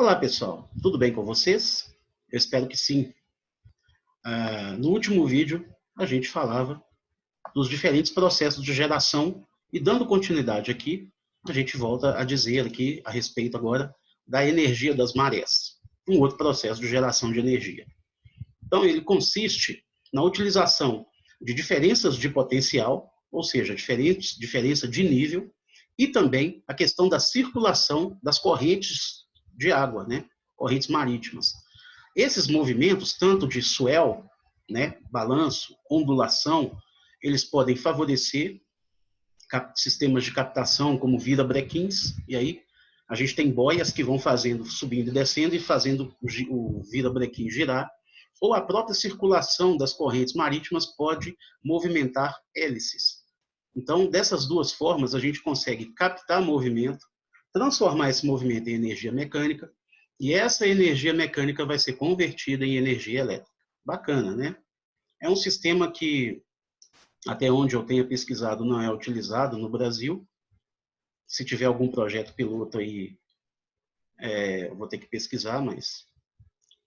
Olá, pessoal. Tudo bem com vocês? Eu espero que sim. No último vídeo, a gente falava dos diferentes processos de geração e, dando continuidade aqui, a gente volta a dizer aqui a respeito agora da energia das marés, um outro processo de geração de energia. Então, ele consiste na utilização de diferenças de potencial, ou seja, diferença de nível, e também a questão da circulação das correntes de água, né? Correntes marítimas. Esses movimentos, tanto de swell, né, balanço, ondulação, eles podem favorecer sistemas de captação como vira-brequins, e aí a gente tem boias que vão fazendo, subindo e descendo e fazendo o vira-brequim girar, ou a própria circulação das correntes marítimas pode movimentar hélices. Então, dessas duas formas, a gente consegue captar movimento, transformar esse movimento em energia mecânica, e essa energia mecânica vai ser convertida em energia elétrica. Bacana, né? É um sistema que, até onde eu tenha pesquisado, não é utilizado no Brasil. Se tiver algum projeto piloto aí, eu vou ter que pesquisar, mas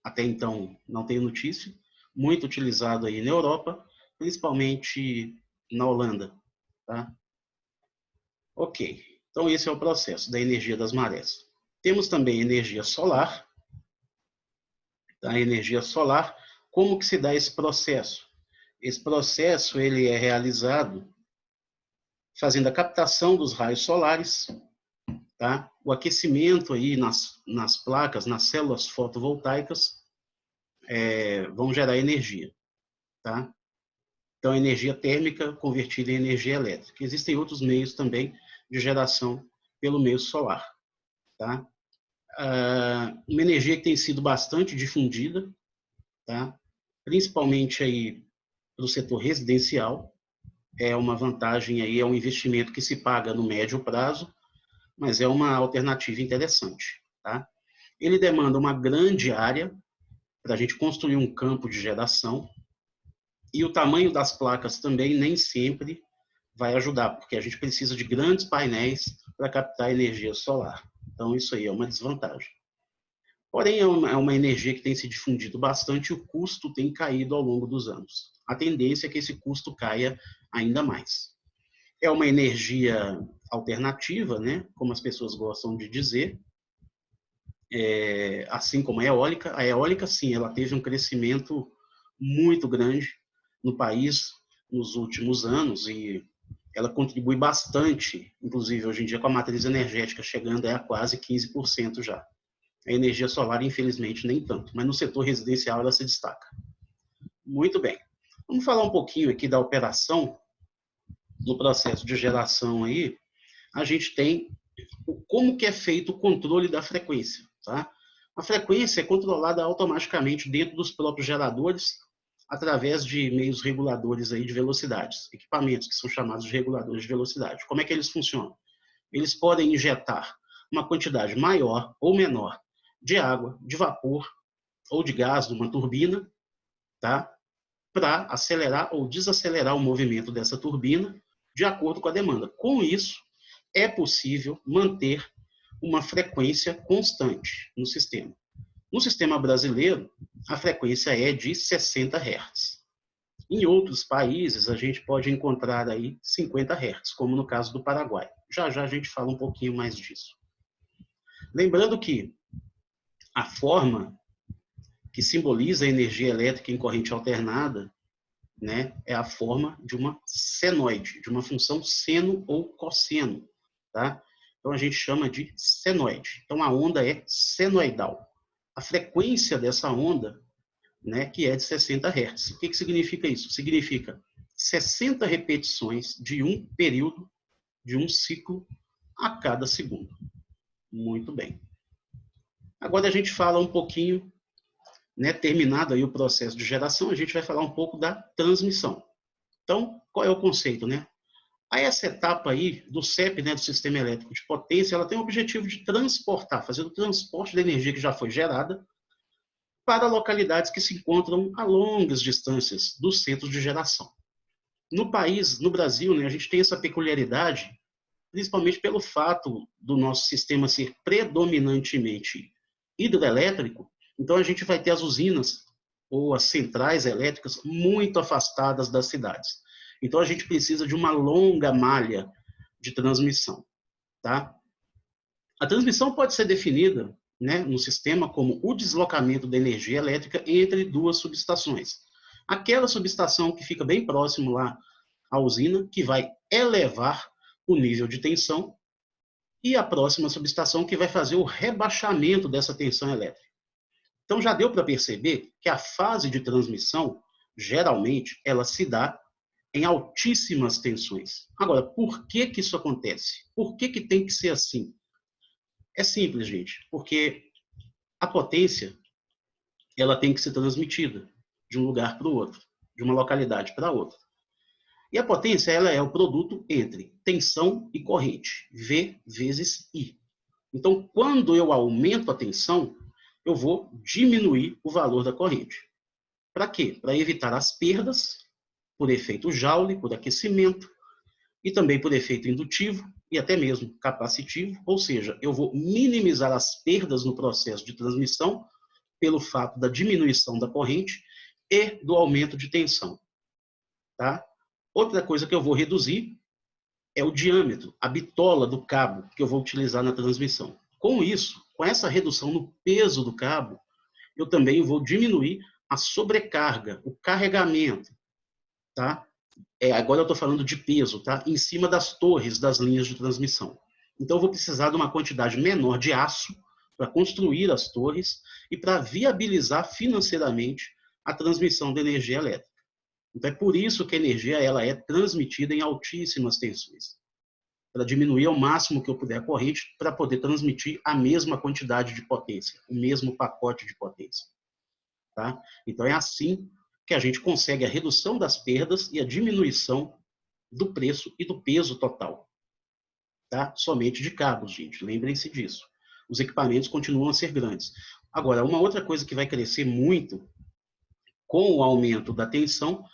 até então não tenho notícia. Muito utilizado aí na Europa, principalmente na Holanda. Tá? Ok, então esse é o processo da energia das marés. Temos também energia solar. A energia solar, como que se dá esse processo? Esse processo ele é realizado fazendo a captação dos raios solares, tá? O aquecimento aí nas placas, nas células fotovoltaicas, vão gerar energia, tá? Então, energia térmica convertida em energia elétrica. Existem outros meios também de geração pelo meio solar, tá? Uma energia que tem sido bastante difundida, tá? Principalmente aí para o setor residencial, é uma vantagem aí, é um investimento que se paga no médio prazo, mas é uma alternativa interessante, tá? Ele demanda uma grande área para a gente construir um campo de geração, e o tamanho das placas também nem sempre vai ajudar, porque a gente precisa de grandes painéis para captar energia solar. Então, isso aí é uma desvantagem. Porém, é uma energia que tem se difundido bastante e o custo tem caído ao longo dos anos. A tendência é que esse custo caia ainda mais. É uma energia alternativa, né? Como as pessoas gostam de dizer, assim como a eólica. A eólica, sim, ela teve um crescimento muito grande no país nos últimos anos e ela contribui bastante, inclusive hoje em dia com a matriz energética chegando a quase 15% já. A energia solar, infelizmente, nem tanto, mas no setor residencial ela se destaca. Muito bem. Vamos falar um pouquinho aqui da operação no processo de geração aí. A gente tem como que é feito o controle da frequência, tá? A frequência é controlada automaticamente dentro dos próprios geradores através de meios reguladores aí de velocidades, equipamentos que são chamados de reguladores de velocidade. Como é que eles funcionam? Eles podem injetar uma quantidade maior ou menor de água, de vapor ou de gás numa turbina, tá? Para acelerar ou desacelerar o movimento dessa turbina de acordo com a demanda. Com isso, é possível manter uma frequência constante no sistema. No sistema brasileiro, a frequência é de 60 Hz. Em outros países, a gente pode encontrar aí 50 Hz, como no caso do Paraguai. Já já a gente fala um pouquinho mais disso. Lembrando que a forma que simboliza a energia elétrica em corrente alternada, né, é a forma de uma senoide, de uma função seno ou cosseno, tá? Então a gente chama de senoide. Então a onda é senoidal. A frequência dessa onda, né, que é de 60 Hz. O que significa isso? Significa 60 repetições de um período, de um ciclo a cada segundo. Muito bem. Agora a gente fala um pouquinho, né, terminado aí o processo de geração, a gente vai falar um pouco da transmissão. Então, qual é o conceito, né? Aí essa etapa aí do CEP, né, do Sistema Elétrico de Potência, ela tem o objetivo de transportar, fazer o transporte da energia que já foi gerada para localidades que se encontram a longas distâncias dos centros de geração. No país, no Brasil, né, a gente tem essa peculiaridade, principalmente pelo fato do nosso sistema ser predominantemente hidroelétrico, então a gente vai ter as usinas ou as centrais elétricas muito afastadas das cidades. Então a gente precisa de uma longa malha de transmissão, tá? A transmissão pode ser definida, né, no sistema como o deslocamento da energia elétrica entre duas subestações. Aquela subestação que fica bem próximo lá à usina, que vai elevar o nível de tensão, e a próxima subestação que vai fazer o rebaixamento dessa tensão elétrica. Então já deu para perceber que a fase de transmissão, geralmente, ela se dá em altíssimas tensões. Agora, por que que isso acontece? Por que que tem que ser assim? É simples, gente, porque a potência, ela tem que ser transmitida de um lugar para o outro, de uma localidade para outra. E a potência, ela é o produto entre tensão e corrente, V vezes I. Então, quando eu aumento a tensão, eu vou diminuir o valor da corrente. Para quê? Para evitar as perdas por efeito Joule, por aquecimento, e também por efeito indutivo e até mesmo capacitivo, ou seja, eu vou minimizar as perdas no processo de transmissão pelo fato da diminuição da corrente e do aumento de tensão. Tá? Outra coisa que eu vou reduzir é o diâmetro, a bitola do cabo que eu vou utilizar na transmissão. Com isso, com essa redução no peso do cabo, eu também vou diminuir a sobrecarga, o carregamento, tá? Agora eu estou falando de peso, tá? Em cima das torres das linhas de transmissão. Então eu vou precisar de uma quantidade menor de aço para construir as torres e para viabilizar financeiramente a transmissão da energia elétrica. Então é por isso que a energia ela é transmitida em altíssimas tensões, para diminuir ao máximo que eu puder a corrente, para poder transmitir a mesma quantidade de potência, o mesmo pacote de potência. Tá? Então é assim que a gente consegue a redução das perdas e a diminuição do preço e do peso total. Tá? Somente de cabos, gente, lembrem-se disso. Os equipamentos continuam a ser grandes. Agora, uma outra coisa que vai crescer muito com o aumento da tensão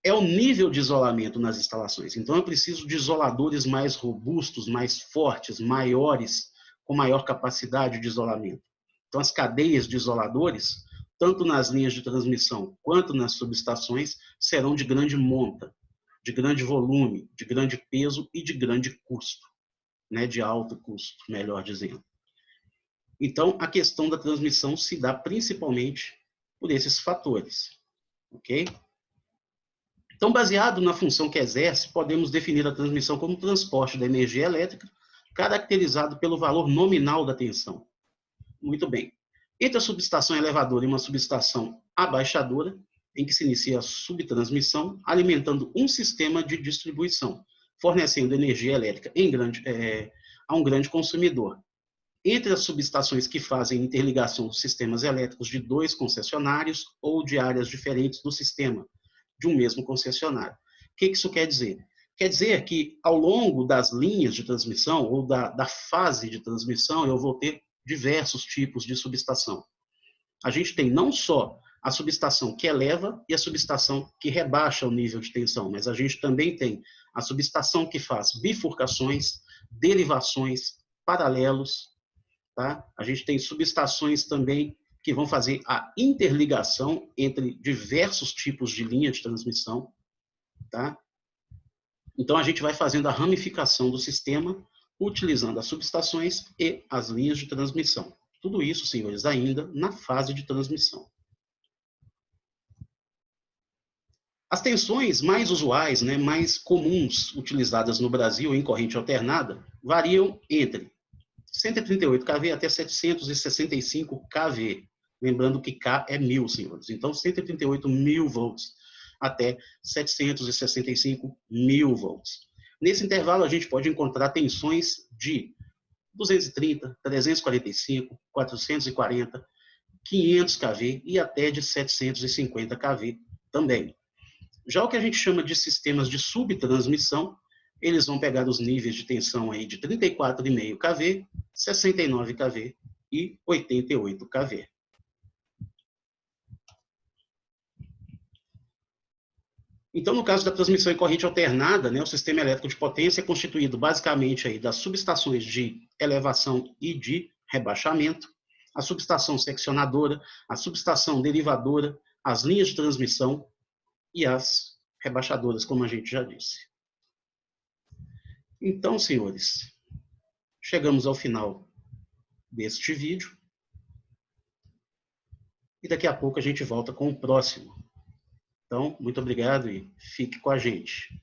é o nível de isolamento nas instalações. Então, eu preciso de isoladores mais robustos, mais fortes, maiores, com maior capacidade de isolamento. Então, as cadeias de isoladores, tanto nas linhas de transmissão quanto nas subestações, serão de grande monta, de grande volume, de grande peso e de grande custo, né? De alto custo, melhor dizendo. Então, a questão da transmissão se dá principalmente por esses fatores, ok? Então, baseado na função que exerce, podemos definir a transmissão como transporte da energia elétrica, caracterizado pelo valor nominal da tensão. Muito bem. Entre a subestação elevadora e uma subestação abaixadora, em que se inicia a subtransmissão, alimentando um sistema de distribuição, fornecendo energia elétrica a um grande consumidor. Entre as subestações que fazem interligação dos sistemas elétricos de dois concessionários ou de áreas diferentes do sistema, de um mesmo concessionário. O que isso quer dizer? Quer dizer que, ao longo das linhas de transmissão ou da fase de transmissão, eu vou ter diversos tipos de subestação. A gente tem não só a subestação que eleva e a subestação que rebaixa o nível de tensão, mas a gente também tem a subestação que faz bifurcações, derivações, paralelos. Tá? A gente tem subestações também que vão fazer a interligação entre diversos tipos de linha de transmissão. Tá? Então, a gente vai fazendo a ramificação do sistema, utilizando as subestações e as linhas de transmissão. Tudo isso, senhores, ainda na fase de transmissão. As tensões mais usuais, né, mais comuns utilizadas no Brasil em corrente alternada, variam entre 138 kV até 765 kV. Lembrando que K é 1000, senhores. Então, 138.000 volts até 765.000 volts. Nesse intervalo, a gente pode encontrar tensões de 230, 345, 440, 500 kV e até de 750 kV também. Já o que a gente chama de sistemas de subtransmissão, eles vão pegar os níveis de tensão aí de 34,5 kV, 69 kV e 88 kV. Então, no caso da transmissão em corrente alternada, né, o sistema elétrico de potência é constituído basicamente aí das subestações de elevação e de rebaixamento, a subestação seccionadora, a subestação derivadora, as linhas de transmissão e as rebaixadoras, como a gente já disse. Então, senhores, chegamos ao final deste vídeo. E daqui a pouco a gente volta com o próximo. Então, muito obrigado e fique com a gente.